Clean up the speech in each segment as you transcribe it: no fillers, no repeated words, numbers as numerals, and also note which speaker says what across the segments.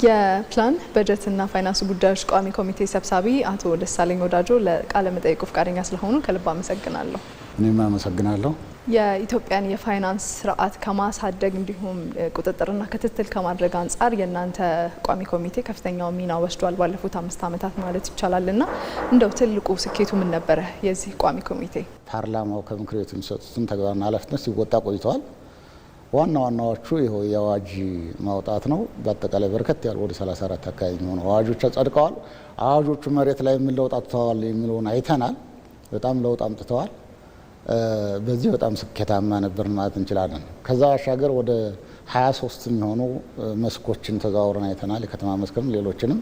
Speaker 1: የፕላን በጀትና ፋይናንስ ጉዳዮች ቋሚ ኮሚቴ ሰብሳቢ አቶ ደሳለኝ ወዳጆ ለቃለ መጠይቁ ፈቃደኛ ስለሆኑ ከልብ አመሰግናለሁ።
Speaker 2: እኔም አመሰግናለሁ።
Speaker 1: የኢትዮጵያን የፋይናንስ ስርዓት ከማሳደግ እንዲሁም ቁጥጥርና ክትትል ከማድረግ አንጻር የእናንተ ቋሚ ኮሚቴ ከፍተኛው ሚና ወስዷል ባለፉት 5 ዓመታት ማለት ይቻላልና እንደው ትልቁ ስኬቱ ምን ነበረ? የዚህ ቋሚ ኮሚቴ
Speaker 2: ፓርላማው ከምክር ቤቱ የሚሰጡትን ተግባርና ኃላፊነት ሲወጣ ቆይተዋል። ዋና ዋናዎቹ ይኸው የአዋጅ ማውጣት ነው። በአጠቃላይ በርከት ያሉ ወደ 34 አካባቢ የሚሆኑ አዋጆች ጸድቀዋል። አዋጆቹ መሬት ላይ ምን ለውጥ አምጥተዋል የሚለውን አይተናል። በጣም ለውጥ አምጥተዋል። በዚህ በጣም ስኬታማ ነበር ማለት እንችላለን። ከዛ ባሻገር ወደ 23 የሚሆኑ መስኮችን ተዛውረን አይተናል። የከተማ መስክም ሌሎችንም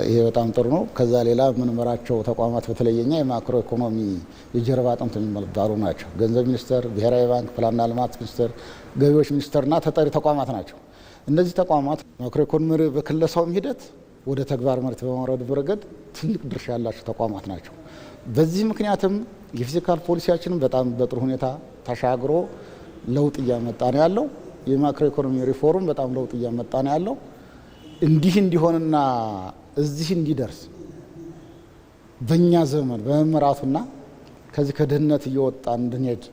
Speaker 2: ይሄ በጣም ጥሩ ነው። ከዛ ሌላ የምንመራቸው ተቋማት በተለየኛ የማክሮ ኢኮኖሚ የጀርባ አጥንት የሚባሉ ናቸው። ገንዘብ ሚኒስቴር፣ ብሔራዊ ባንክ፣ ፕላንና ልማት ሚኒስቴር፣ ገቢዎች ሚኒስቴርና ተጠሪ ተቋማት ናቸው። እነዚህ ተቋማት ማክሮ ኢኮኖሚ በክለሳውም ሂደት ወደ ተግባር መሬት በማውረድ ረገድ ትልቅ ድርሻ ያላቸው ተቋማት ናቸው። በዚህ ምክንያትም የፊስካል ፖሊሲያችንን በጣም በጥሩ ሁኔታ ተሻግሮ ለውጥ እያመጣ ነው ያለው። የማክሮ ኢኮኖሚ ሪፎርም በጣም ለውጥ እያመጣ ነው ያለው። እንዲህ እንዲሆንና እዚህ እንዲደርስ በእኛ ዘመን በመመራቱና ከዚህ ከድህነት እየወጣን እንድንሄድ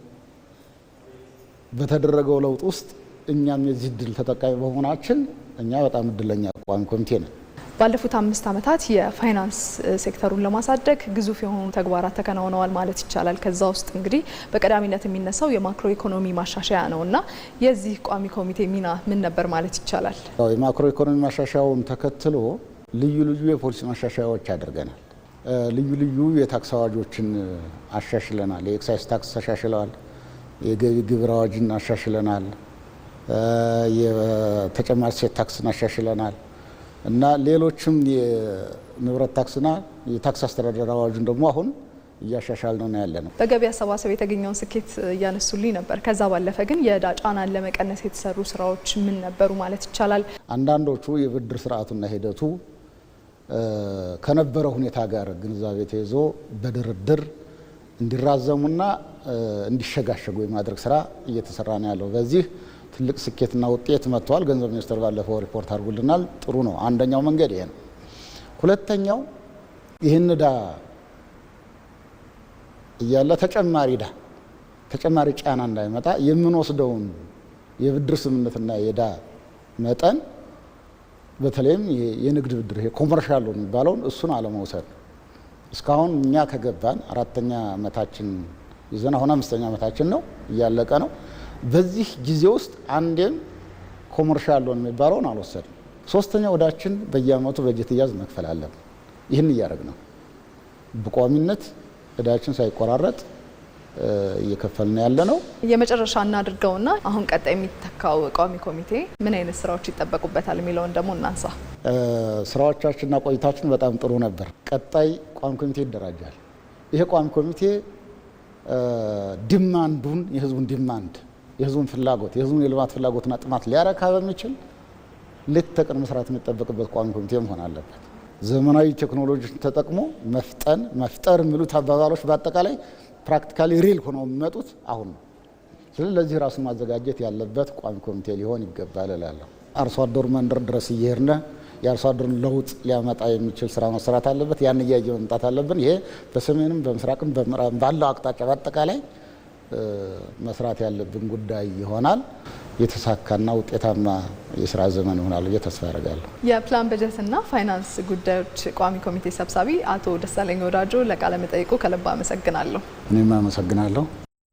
Speaker 2: በተደረገው ለውጥ ውስጥ እኛም የዚህ እድል ተጠቃሚ በመሆናችን እኛ በጣም እድለኛ ቋሚ ኮሚቴ ነን።
Speaker 1: ባለፉት 5 ዓመታት የፋይናንስ ሴክተሩን ለማሳደግ ግዙፍ የሆኑ ተግባራት ተከናውነዋል ማለት ይቻላል። ከዛ ውስጥ እንግዲህ በቀዳሚነት የሚነሳው የማክሮ ኢኮኖሚ ማሻሻያ ነውና የዚህ ቋሚ ኮሚቴ ሚና ምን ነበር ማለት ይቻላል?
Speaker 2: የማክሮ ኢኮኖሚ ማሻሻያውን ተከትሎ ልዩ ልዩ የፖሊሲ ማሻሻያዎች አድርገናል። ልዩ ልዩ የታክስ አዋጆችን አሻሽለናል። የኤክሳይዝ ታክስ ተሻሽለዋል። የገቢ ግብር አዋጅን አሻሽለናል። የተጨማሪ እሴት ታክስን አሻሽለናል እና ሌሎችም የንብረት ታክስና የታክስ አስተዳደር አዋጁን ደግሞ አሁን እያሻሻል ነው ያለ ነው።
Speaker 1: በገቢ አሰባሰብ የተገኘውን ስኬት እያነሱልኝ ነበር። ከዛ ባለፈ ግን የዕዳ ጫናን ለመቀነስ የተሰሩ ስራዎች ምን ነበሩ ማለት ይቻላል?
Speaker 2: አንዳንዶቹ የብድር ስርዓቱና ሂደቱ ከነበረው ሁኔታ ጋር ግንዛቤ ተይዞ በድርድር እንዲራዘሙና እንዲሸጋሸጉ የማድረግ ስራ እየተሰራ ነው ያለው። በዚህ ትልቅ ስኬትና ውጤት መጥቷል። ገንዘብ ሚኒስቴር ባለፈው ሪፖርት አድርጎልናል። ጥሩ ነው። አንደኛው መንገድ ይሄ ነው። ሁለተኛው ይህን ዕዳ እያለ ተጨማሪ ጫና እንዳይመጣ የምንወስደውን የብድር ስምምነትና የዕዳ መጠን በተለይም የንግድ ብድር ይሄ ኮመርሻል ሎን የሚባለውን እሱን አለመውሰድ። እስካሁን እኛ ከገባን 4ኛ ዓመታችን ይዘን አሁን 5ኛ ዓመታችን ነው፣ እያለቀ ነው። በዚህ ጊዜ ውስጥ አንዴም ኮመርሻል ሎን የሚባለውን አልወሰድም። 3ኛ ወዳችን በየአመቱ በጀት እያዝ መክፈል አለብን። ይህን እያደረግን ነው። በቋሚነት እዳችን ሳይቆራረጥ እየከፈልን ያለ ነው።
Speaker 1: የመጨረሻ እናድርገውና አሁን ቀጣይ የሚተካው ቋሚ ኮሚቴ ምን አይነት ስራዎች ይጠበቁበታል የሚለውን ደግሞ እናንሳ።
Speaker 2: ስራዎቻችንና ቆይታችን በጣም ጥሩ ነበር። ቀጣይ ቋሚ ኮሚቴ ይደራጃል። ይሄ ቋሚ ኮሚቴ ዲማንዱን የህዝቡን ዲማንድ የህዝቡን ፍላጎት የህዝቡን የልማት ፍላጎትና ጥማት ሊያረካ በሚችል ሌት ተቀን መስራት የሚጠበቅበት ቋሚ ኮሚቴ መሆን አለበት። ዘመናዊ ቴክኖሎጂን ተጠቅሞ መፍጠር የሚሉት አባባሎች በአጠቃላይ ፕራክቲካሊ ሪል ሆነው የሚመጡት አሁን ነው። ስለዚህ ለዚህ ራሱን ማዘጋጀት ያለበት ቋሚ ኮሚቴ ሊሆን ይገባል እላለሁ። አርሶ አደሩ መንደር ድረስ እየሄድን የአርሶ አደሩን ለውጥ ሊያመጣ የሚችል ስራ መስራት አለበት። ያን እያየ መምጣት አለብን። ይሄ በሰሜንም በምስራቅም በምዕራብም ባለው አቅጣጫ በአጠቃላይ መስራት ያለብን ጉዳይ ይሆናል። የተሳካና ውጤታማ የስራ ዘመን ይሆናል ብዬ ተስፋ አደርጋለሁ።
Speaker 1: የፕላን በጀትና ፋይናንስ ጉዳዮች ቋሚ ኮሚቴ ሰብሳቢ አቶ ደሳለኝ ወዳጆ ለቃለ መጠይቁ ከልብ አመሰግናለሁ።
Speaker 2: እኔም አመሰግናለሁ።